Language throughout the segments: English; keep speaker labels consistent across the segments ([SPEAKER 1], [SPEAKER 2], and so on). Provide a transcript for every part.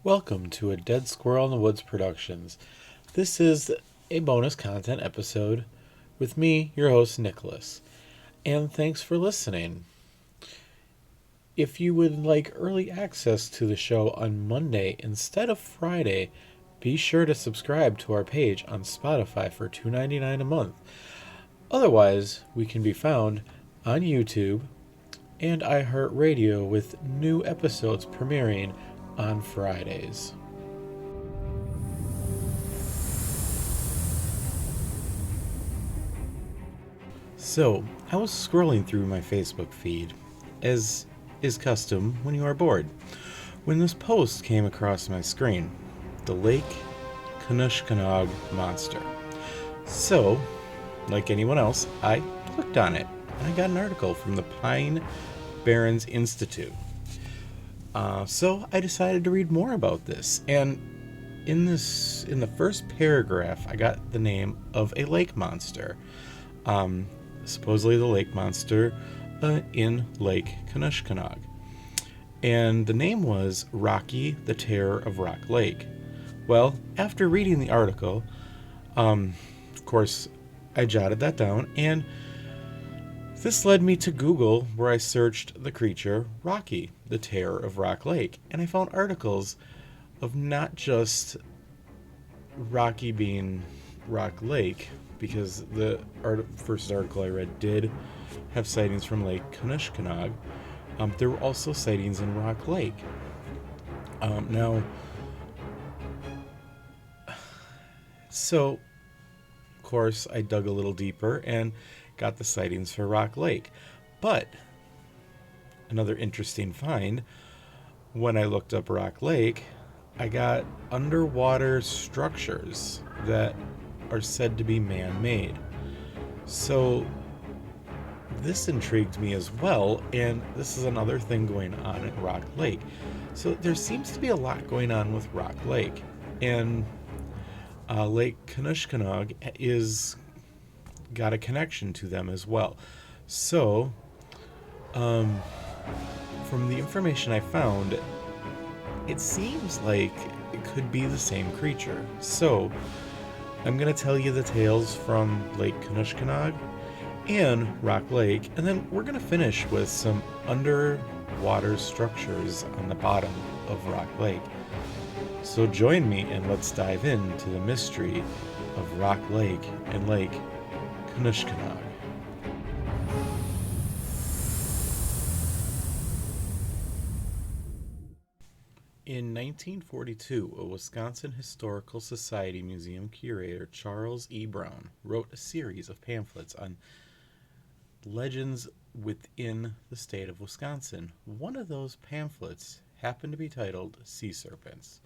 [SPEAKER 1] Welcome to a Dead Squirrel in the Woods Productions. This is a bonus content episode with me, your host, Nicholas. And thanks for listening. If you would like early access to the show on Monday instead of Friday, be sure to subscribe to our page on Spotify for $2.99 a month. Otherwise, we can be found on YouTube and iHeartRadio with new episodes premiering on Fridays. So, I was scrolling through my Facebook feed, as is custom when you are bored, when this post came across my screen: the Lake Kunishkanog monster. So, like anyone else, I clicked on it, and I got an article from the Pine Barrens Institute. So I decided to read more about this, and in the first paragraph, I got the name of a lake monster. Supposedly the lake monster in Lake Kunishkanog. And the name was Rocky, the Terror of Rock Lake. Well, after reading the article, of course, I jotted that down, and this led me to Google, where I searched the creature Rocky, the Terror of Rock Lake, and I found articles of not just Rocky being Rock Lake, because the first article I read did have sightings from Lake Kunishkanog. There were also sightings in Rock Lake. So, of course, I dug a little deeper and got the sightings for Rock Lake. But another interesting find, when I looked up Rock Lake, I got underwater structures that are said to be man-made. So this intrigued me as well, and this is another thing going on at Rock Lake. So there seems to be a lot going on with Rock Lake, and Lake Kunishkanog is got a connection to them as well. So, from the information I found, it seems like it could be the same creature. So, I'm going to tell you the tales from Lake Kunishkanog and Rock Lake, and then we're going to finish with some underwater structures on the bottom of Rock Lake. So join me and let's dive into the mystery of Rock Lake and Lake Kunishkanog. In 1942, a Wisconsin Historical Society museum curator, Charles E. Brown, wrote a series of pamphlets on legends within the state of Wisconsin. One of those pamphlets happened to be titled Sea Serpents.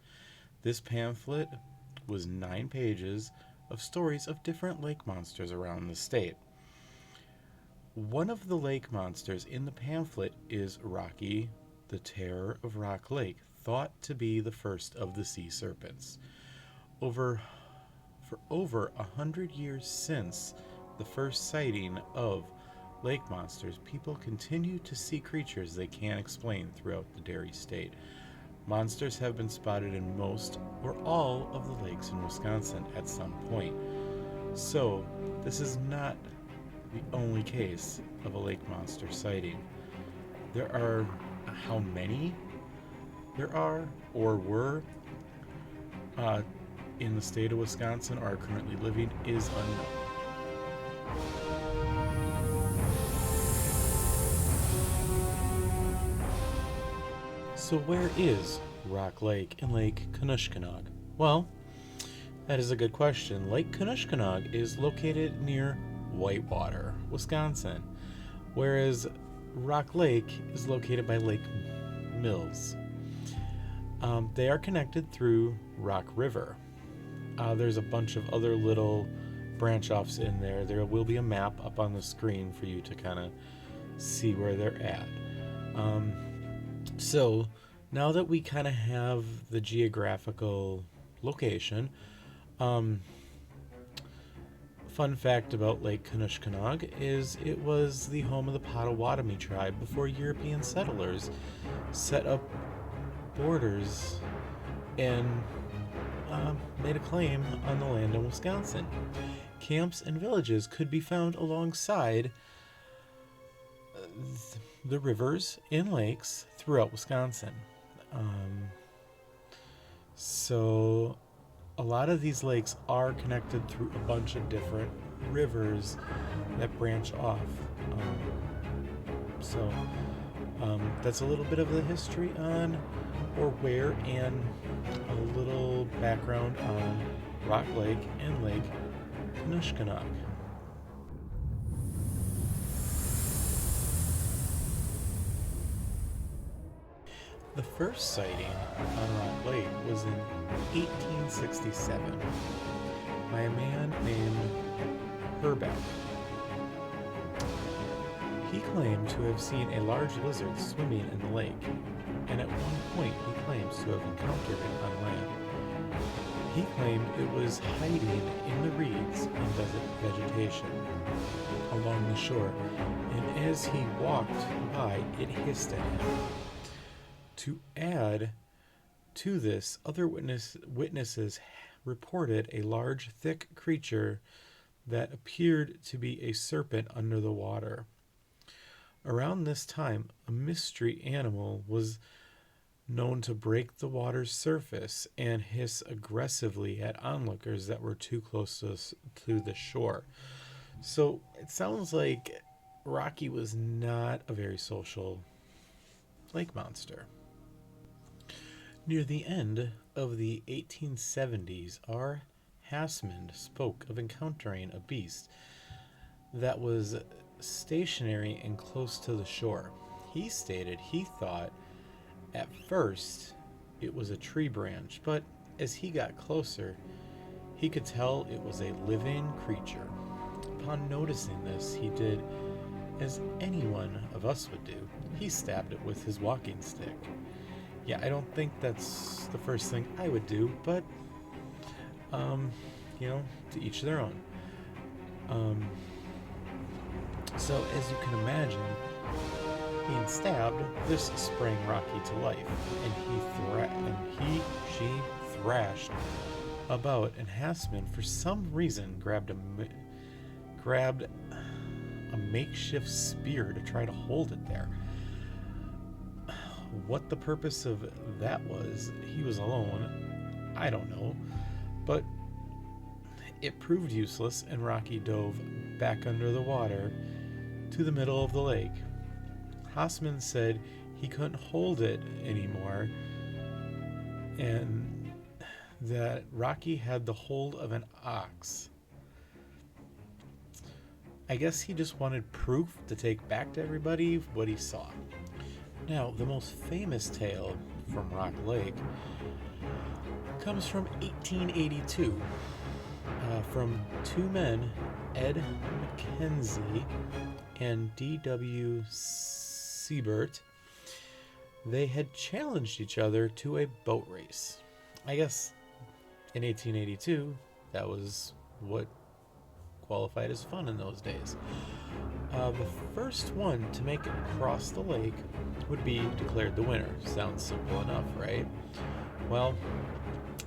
[SPEAKER 1] This pamphlet was 9 pages of stories of different lake monsters around the state. One of the lake monsters in the pamphlet is Rocky, the Terror of Rock Lake, thought to be the first of the sea serpents. For over 100 years since the first sighting of lake monsters, people continue to see creatures they can't explain throughout the Dairy State. Monsters have been spotted in most or all of the lakes in Wisconsin at some point. So, this is not the only case of a lake monster sighting. There are how many there are or were in the state of Wisconsin or are currently living is unknown. So where is Rock Lake and Lake Kunishkanog? Well, that is a good question. Lake Kunishkanog is located near Whitewater, Wisconsin, whereas Rock Lake is located by Lake Mills. They are connected through Rock River. There's a bunch of other little branch offs in there. There will be a map up on the screen for you to kind of see where they're at. So now that we kind of have the geographical location, fun fact about Lake Kunishkanog is it was the home of the Potawatomi tribe before European settlers set up borders and made a claim on the land in Wisconsin. Camps and villages could be found alongside the rivers and lakes throughout Wisconsin. Um, so, a lot of these lakes are connected through a bunch of different rivers that branch off. So, that's a little bit of the history on or where, and a little background on Rock Lake and Lake Kanishkanak. The first sighting on Rock Lake was in 1867 by a man named Herbeck. He claimed to have seen a large lizard swimming in the lake, and at one point he claims to have encountered it on land. He claimed it was hiding in the reeds and desert vegetation along the shore, and as he walked by, it hissed at him. To add to this, other witnesses reported a large, thick creature that appeared to be a serpent under the water. Around this time, a mystery animal was known to break the water's surface and hiss aggressively at onlookers that were too close to the shore. So it sounds like Rocky was not a very social lake monster. Near the end of the 1870s, R. Hassman spoke of encountering a beast that was stationary and close to the shore. He stated he thought at first it was a tree branch, but as he got closer, he could tell it was a living creature. Upon noticing this, he did as any one of us would do. He stabbed it with his walking stick. Yeah, I don't think that's the first thing I would do, but, to each their own. So, as you can imagine, being stabbed, this sprang Rocky to life, and she thrashed about, and Hassman, for some reason, grabbed a makeshift spear to try to hold it there. What the purpose of that was, he was alone, I don't know, but it proved useless, and Rocky dove back under the water to the middle of the lake. Hassman said he couldn't hold it anymore, and that Rocky had the hold of an ox. I guess he just wanted proof to take back to everybody what he saw. Now, the most famous tale from Rock Lake comes from 1882, from two men, Ed McKenzie and D.W. Siebert. They had challenged each other to a boat race. I guess in 1882, that was what qualified as fun in those days. The first one to make it across the lake would be declared the winner. Sounds simple enough, right? Well,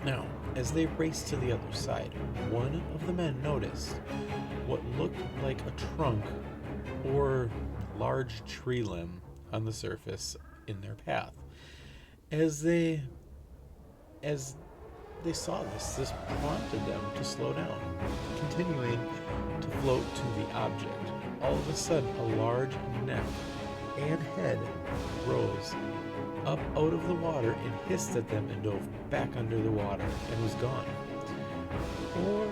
[SPEAKER 1] now, as they raced to the other side, one of the men noticed what looked like a trunk or large tree limb on the surface in their path. As they saw this prompted them to slow down, continuing to float to the object. All of a sudden, a large neck and head rose up out of the water and hissed at them and dove back under the water and was gone. Or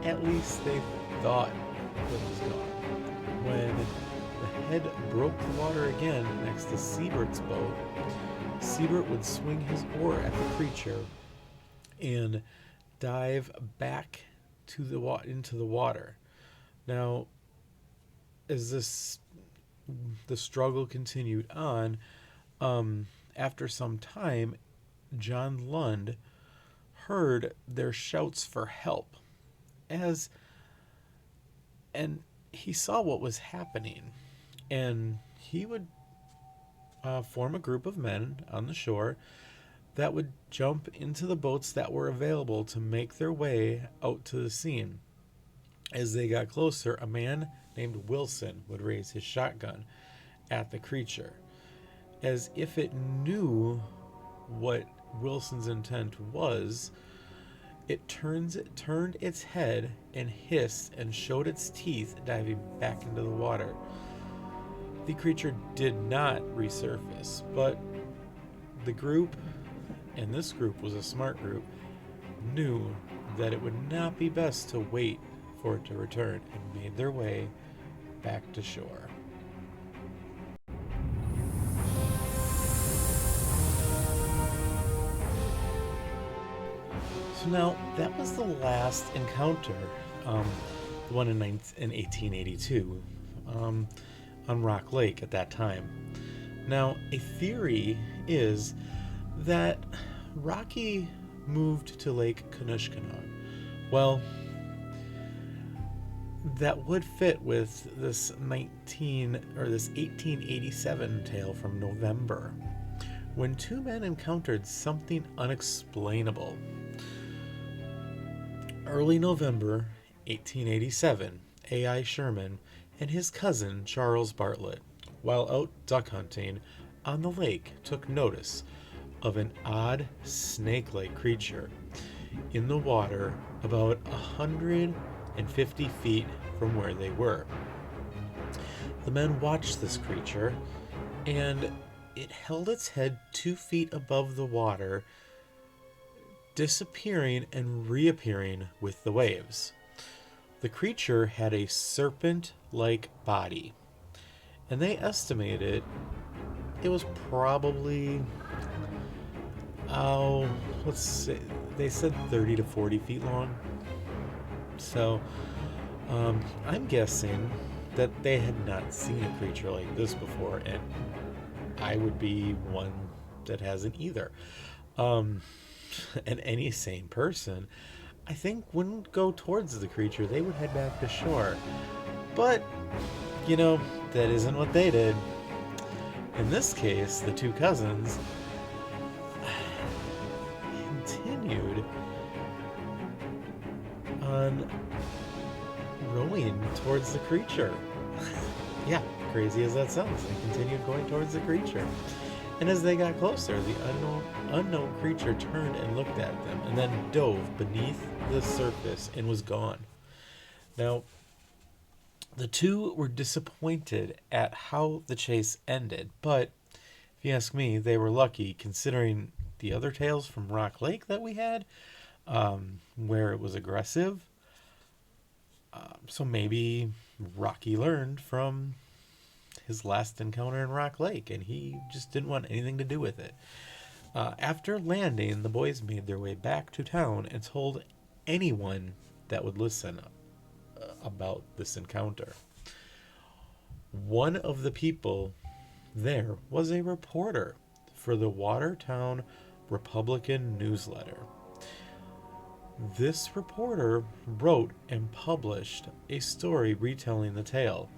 [SPEAKER 1] at least they thought it was gone. When the head broke the water again next to Siebert's boat, Siebert would swing his oar at the creature and dive back to into the water. Now, as the struggle continued on, after some time, John Lund heard their shouts for help, and he saw what was happening, and he would form a group of men on the shore that would jump into the boats that were available to make their way out to the scene. As they got closer, a man named Wilson would raise his shotgun at the creature, as if it knew what Wilson's intent was. It turned its head and hissed and showed its teeth, diving back into the water. The creature did not resurface, but the group, and this group was a smart group, knew that it would not be best to wait for it to return and made their way back to shore. So now, that was the last encounter, the one in 1882, on Rock Lake at that time. Now, a theory is that Rocky moved to Lake Kunishkanog. Well, that would fit with this 1887 tale from November, when two men encountered something unexplainable. Early November 1887, A.I. Sherman and his cousin Charles Bartlett, while out duck hunting on the lake, took notice of an odd snake-like creature in the water about 150 feet from where they were. The men watched this creature, and it held its head 2 feet above the water, disappearing and reappearing with the waves. The creature had a serpent-like body, and they estimated it was probably, let's say, they said 30 to 40 feet long. So, I'm guessing that they had not seen a creature like this before, and I would be one that hasn't either. And any sane person, I think, wouldn't go towards the creature. They would head back to shore. But, that isn't what they did. In this case, the two cousins continued on rowing towards the creature. Yeah, crazy as that sounds, they continued going towards the creature. And as they got closer, the unknown creature turned and looked at them, and then dove beneath the surface and was gone. Now, the two were disappointed at how the chase ended, but if you ask me, they were lucky, considering the other tales from Rock Lake that we had, where it was aggressive. So maybe Rocky learned from his last encounter in Rock Lake, and he just didn't want anything to do with it. After landing, the boys made their way back to town and told anyone that would listen about this encounter. One of the people there was a reporter for the Watertown Republican newsletter. This reporter wrote and published a story retelling the tale.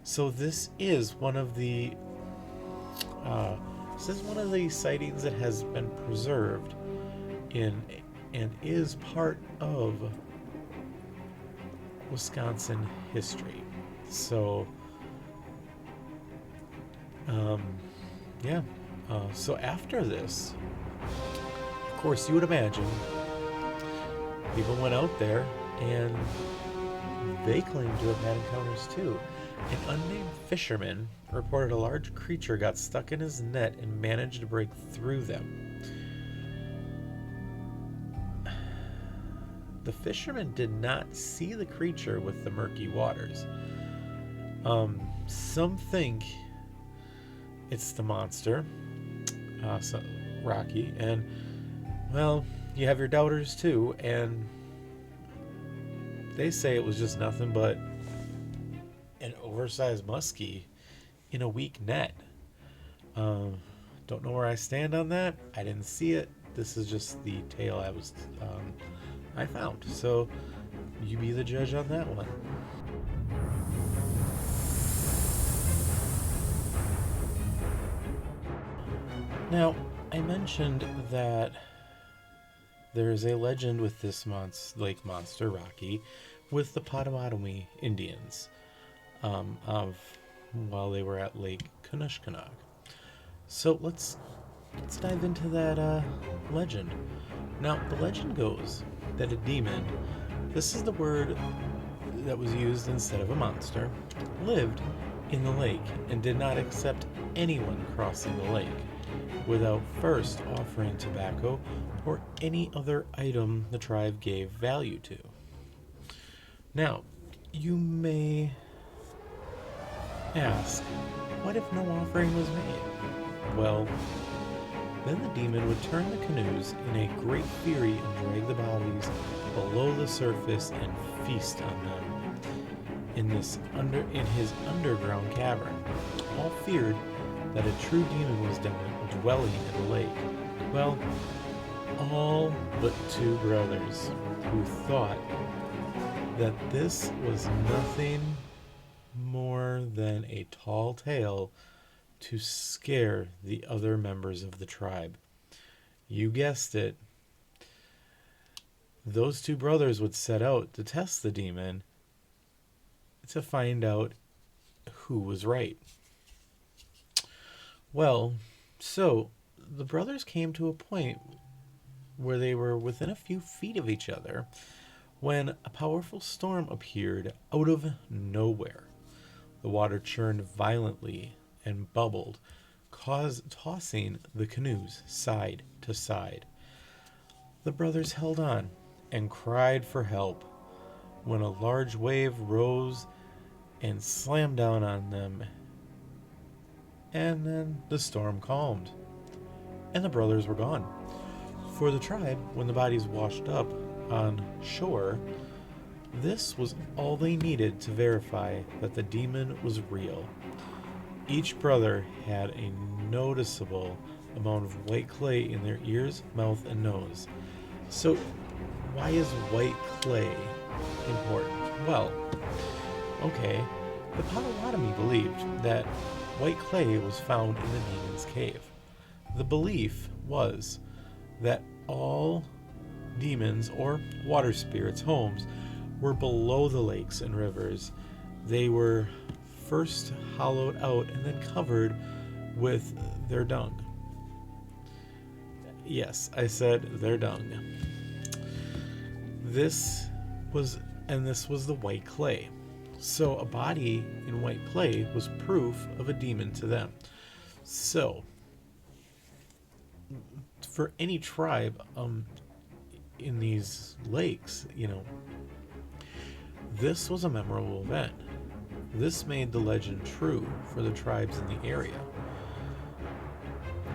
[SPEAKER 1] So this is one of the sightings that has been preserved in and is part of Wisconsin history. So so after this, of course, you would imagine people went out there and they claimed to have had encounters too. An unnamed fisherman reported a large creature got stuck in his net and managed to break through them. The fisherman did not see the creature with the murky waters. Some think it's the monster, so Rocky, and, well, you have your doubters too, and they say it was just nothing but an oversized muskie in a weak net. Don't know where I stand on that. I didn't see it. This is just the tale I found. So you be the judge on that one. Now, I mentioned that there is a legend with this lake monster, Rocky, with the Potawatomi Indians of while they were at Lake Kunoshkonong. So let's dive into that legend. Now, the legend goes that a demon, this is the word that was used instead of a monster, lived in the lake and did not accept anyone crossing the lake without first offering tobacco or any other item the tribe gave value to. Now, you may ask, what if no offering was made? Well, then the demon would turn the canoes in a great fury and drag the bodies below the surface and feast on them in his underground cavern. All feared that a true demon was dwelling in the lake. Well, all but two brothers who thought that this was nothing more than a tall tale to scare the other members of the tribe. You guessed it. Those two brothers would set out to test the demon to find out who was right. Well, so the brothers came to a point where they were within a few feet of each other when a powerful storm appeared out of nowhere. The water churned violently and bubbled, tossing the canoes side to side. The brothers held on and cried for help when a large wave rose and slammed down on them. And then the storm calmed, and the brothers were gone. For the tribe, when the bodies washed up on shore, this was all they needed to verify that the demon was real. Each brother had a noticeable amount of white clay in their ears, mouth, and nose. So, why is white clay important? Well, okay, the Potawatomi believed that white clay was found in the demon's cave. The belief was that all demons or water spirits' homes were below the lakes and rivers. They were first hollowed out and then covered with their dung. Yes, I said their dung. This was the white clay. So a body in white clay was proof of a demon to them. So for any tribe in these lakes, this was a memorable event. This made the legend true for the tribes in the area.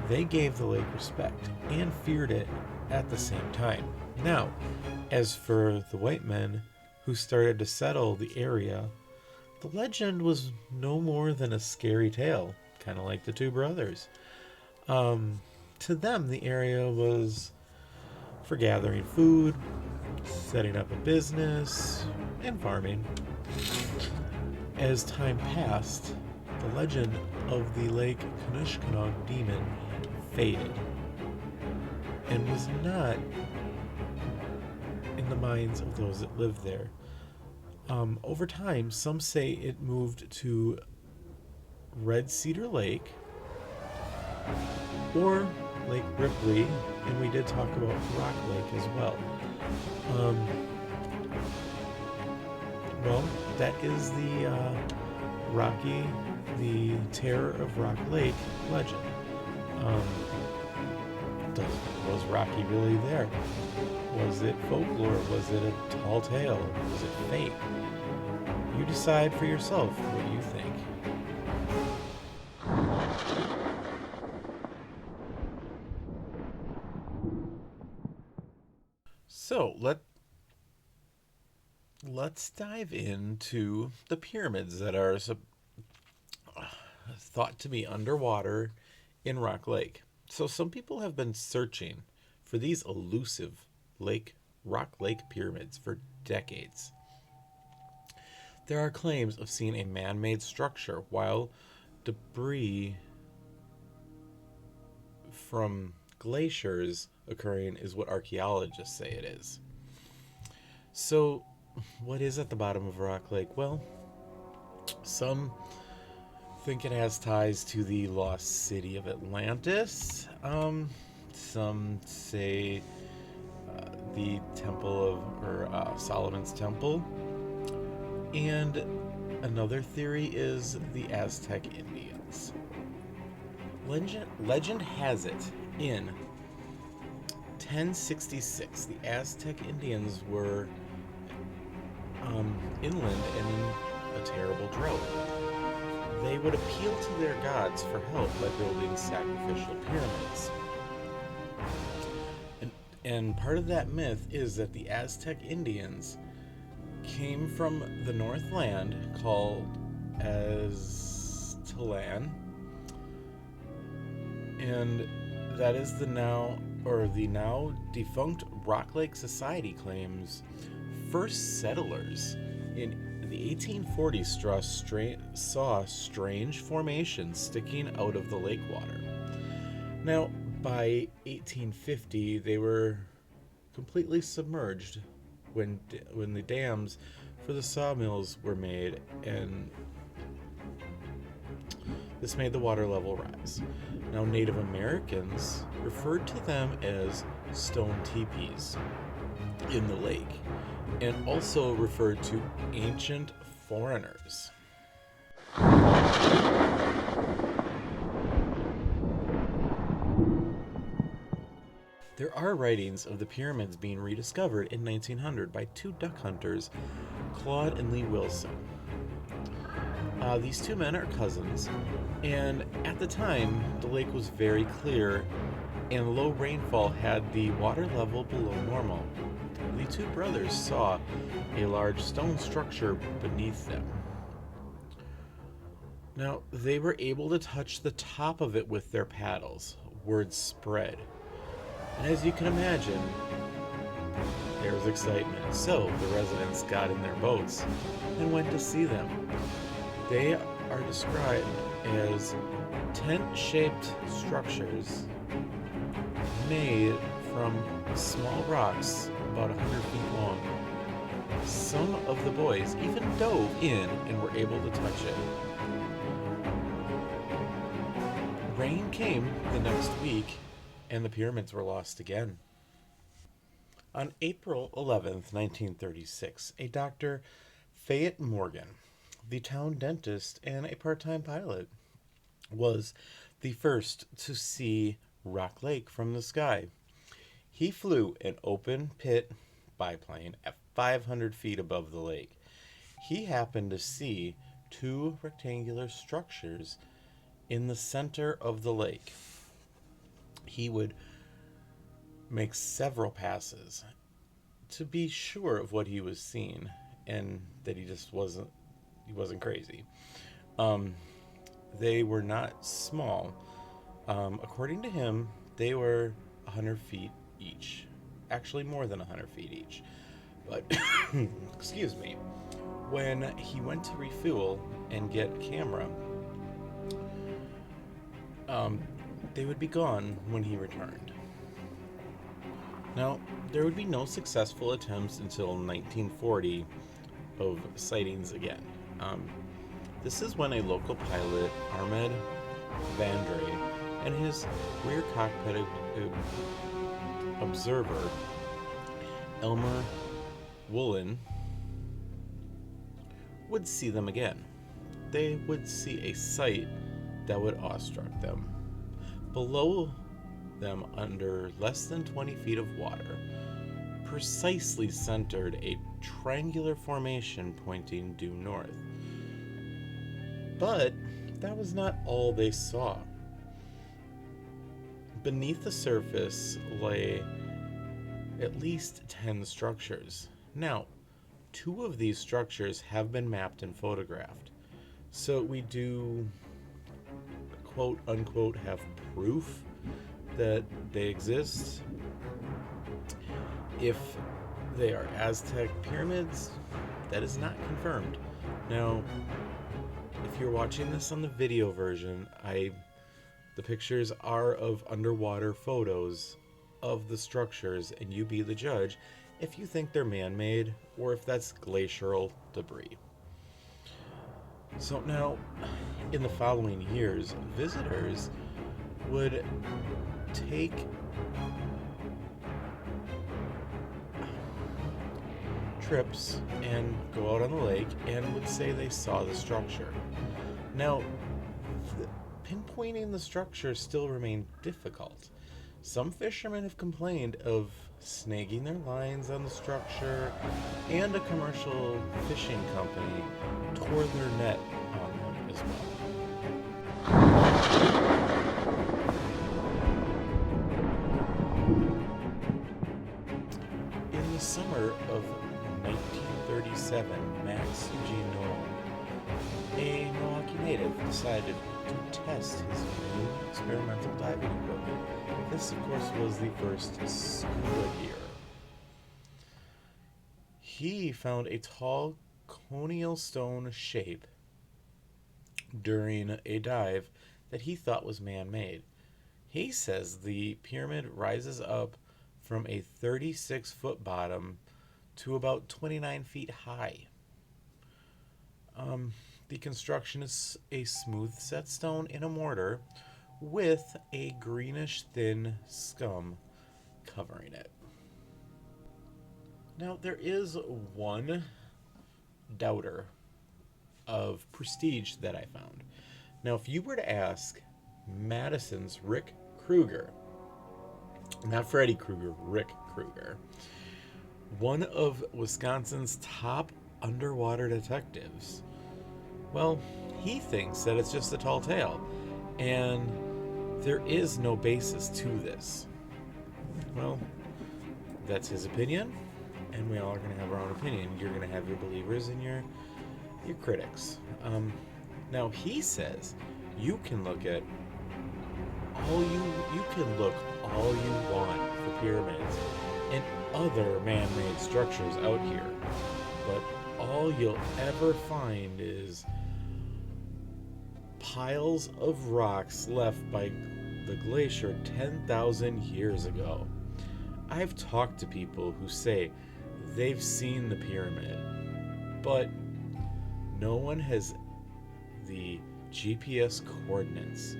[SPEAKER 1] They gave the lake respect and feared it at the same time. Now, as for the white men who started to settle the area, the legend was no more than a scary tale, kind of like the two brothers. To them, the area was for gathering food, setting up a business, and farming. As time passed, the legend of the Lake Kunoshkonong demon faded and was not in the minds of those that lived there. Over time, some say it moved to Red Cedar Lake or Lake Ripley, and we did talk about Rock Lake as well. Well, that is the Rocky, the Terror of Rock Lake legend. Was Rocky really there? Was it folklore? Was it a tall tale? Was it fake? You decide for yourself what you think. So let's dive into the pyramids that are thought to be underwater in Rock Lake. So some people have been searching for these elusive Rock Lake pyramids for decades. There are claims of seeing a man-made structure while debris from glaciers occurring is what archaeologists say it is. So, what is at the bottom of Rock Lake? Well, some think it has ties to the lost city of Atlantis. Some say the temple of Solomon's Temple, and another theory is the Aztec Indians. Legend has it in 1066, the Aztec Indians were inland and in a terrible drought. They would appeal to their gods for help by building sacrificial pyramids. And part of that myth is that the Aztec Indians came from the Northland called Aztlan, and that is the now defunct Rock Lake Society claims first settlers in the 1840s saw strange formations sticking out of the lake water. Now, by 1850, they were completely submerged when the dams for the sawmills were made, and this made the water level rise. Now, Native Americans referred to them as stone teepees in the lake, and also referred to ancient foreigners. There are writings of the pyramids being rediscovered in 1900 by two duck hunters, Claude and Lee Wilson. These two men are cousins, and at the time, the lake was very clear, and low rainfall had the water level below normal. The two brothers saw a large stone structure beneath them. Now, they were able to touch the top of it with their paddles. Word spread. And as you can imagine, there was excitement. So the residents got in their boats and went to see them. They are described as tent-shaped structures made from small rocks about 100 feet long. Some of the boys even dove in and were able to touch it. Rain came the next week, and the pyramids were lost again. On April 11th, 1936, a Dr. Fayette Morgan, the town dentist and a part-time pilot, was the first to see Rock Lake from the sky. He flew an open pit biplane at 500 feet above the lake. He happened to see two rectangular structures in the center of the lake. He would make several passes to be sure of what he was seeing and that he wasn't crazy. They were not small. According to him, they were 100 feet each. Actually, more than 100 feet each. But, excuse me, when he went to refuel and get a camera, they would be gone when he returned. Now, there would be no successful attempts until 1940 of sightings again. This is when a local pilot, Ahmed Vandre, and his rear cockpit observer, Elmer Woolen, would see them again. They would see a sight that would awestruck them. Below them, under less than 20 feet of water, precisely centered a triangular formation pointing due north. But that was not all they saw. Beneath the surface lay at least 10 structures. Now, 2 of these structures have been mapped and photographed. So we do, quote unquote, have proof that they exist. If they are Aztec pyramids, that is not confirmed. Now, if you're watching this on the video version, the The pictures are of underwater photos of the structures, and you be the judge if you think they're man-made or if that's glacial debris. So now, in the following years, visitors would take trips and go out on the lake and would say they saw the structure. Now, pinpointing the structure still remained difficult. Some fishermen have complained of snagging their lines on the structure, and a commercial fishing company tore their net on them as well. In the summer of 1937, Max Eugene Noel, a Milwaukee native, decided to test his new experimental diving equipment. This, of course, was the first scuba gear. He found a tall conical stone shape during a dive that he thought was man-made. He says the pyramid rises up from a 36-foot bottom to about 29 feet high. The construction is a smooth set stone in a mortar with a greenish thin scum covering it. Now, there is one doubter of prestige that I found. Now, if you were to ask Madison's Rick Kruger, not Freddy Krueger, Rick Kruger, one of Wisconsin's top underwater detectives, well, he thinks that it's just a tall tale, and there is no basis to this. Well, that's his opinion, and we all are going to have our own opinion. You're going to have your believers and your critics. Now, he says you can look at you can look all you want for pyramids and other man-made structures out here, but all you'll ever find is piles of rocks left by the glacier 10,000 years ago. I've talked to people who say they've seen the pyramid, but no one has the GPS coordinates.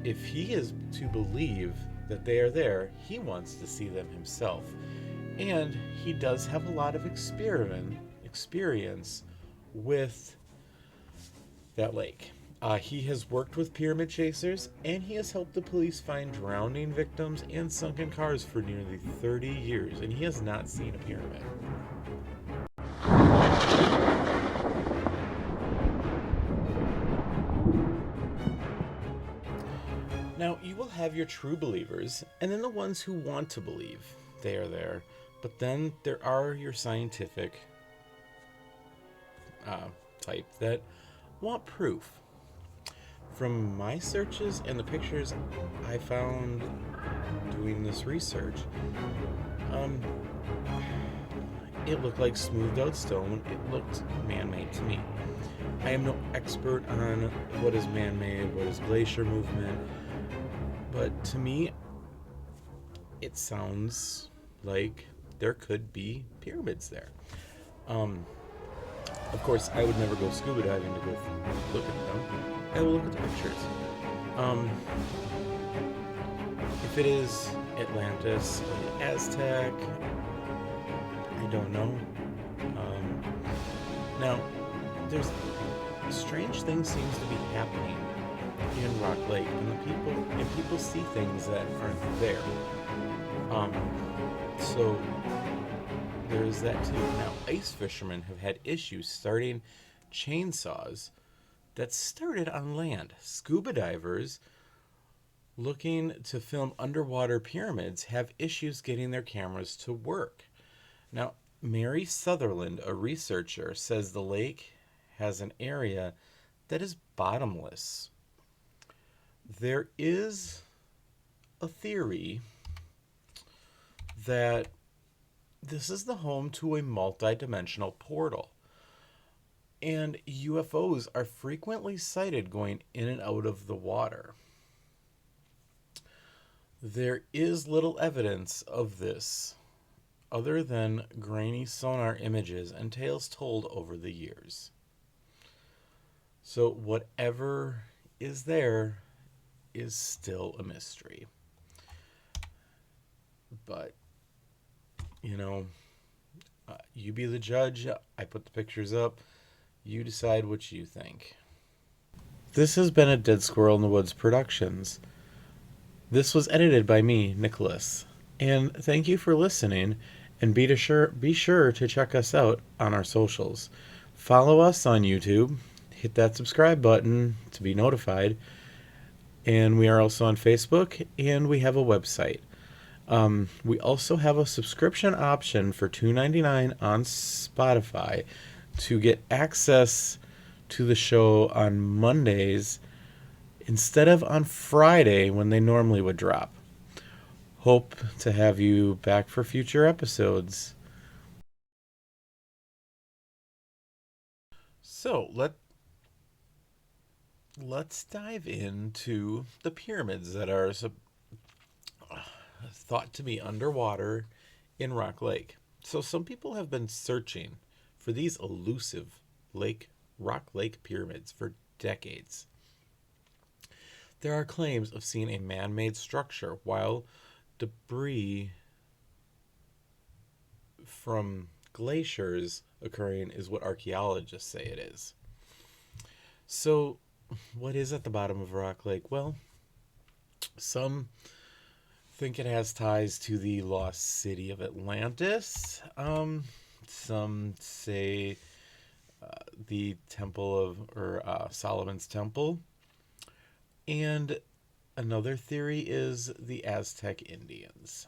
[SPEAKER 1] If he is to believe that they are there, he wants to see them himself. And he does have a lot of experience with that lake. He has worked with pyramid chasers, and he has helped the police find drowning victims and sunken cars for nearly 30 years, and he has not seen a pyramid. Now, you will have your true believers, and then the ones who want to believe they are there, but then there are your scientific type that want proof. From my searches and the pictures I found doing this research, it looked like smoothed out stone. It looked man-made to me. I am no expert on what is man-made, what is glacier movement, but to me, it sounds like there could be pyramids there. Of course, I would never go scuba diving to go look at them. I will look at the pictures. If it is Atlantis or the Aztec, I don't know. Now, there's strange things seems to be happening in Rock Lake, and people see things that aren't there. So there's that too. Now, ice fishermen have had issues starting chainsaws that started on land. Scuba divers looking to film underwater pyramids have issues getting their cameras to work. Now, Mary Sutherland, a researcher, says the lake has an area that is bottomless. There is a theory that this is the home to a multi-dimensional portal, and UFOs are frequently sighted going in and out of the water. There is little evidence of this other than grainy sonar images and tales told over the years. So, whatever is there is still a mystery. But, you know, you be the judge. I put the pictures up. You decide what you think. This has been a Dead Squirrel in the Woods Productions. This was edited by me, Nicholas. And thank you for listening. And be sure to check us out on our socials. Follow us on YouTube. Hit that subscribe button to be notified. And we are also on Facebook, and we have a website. We also have a subscription option for $2.99 on Spotify to get access to the show on Mondays instead of on Friday when they normally would drop. Hope to have you back for future episodes. So let's dive into the pyramids that are thought to be underwater in Rock Lake. So some people have been searching for these elusive Rock Lake pyramids for decades. There are claims of seeing a man-made structure, while debris from glaciers occurring is what archaeologists say it is. So, what is at the bottom of Rock Lake? Well, some think it has ties to the lost city of Atlantis. Some say the temple of, or Solomon's Temple. And another theory is the Aztec Indians.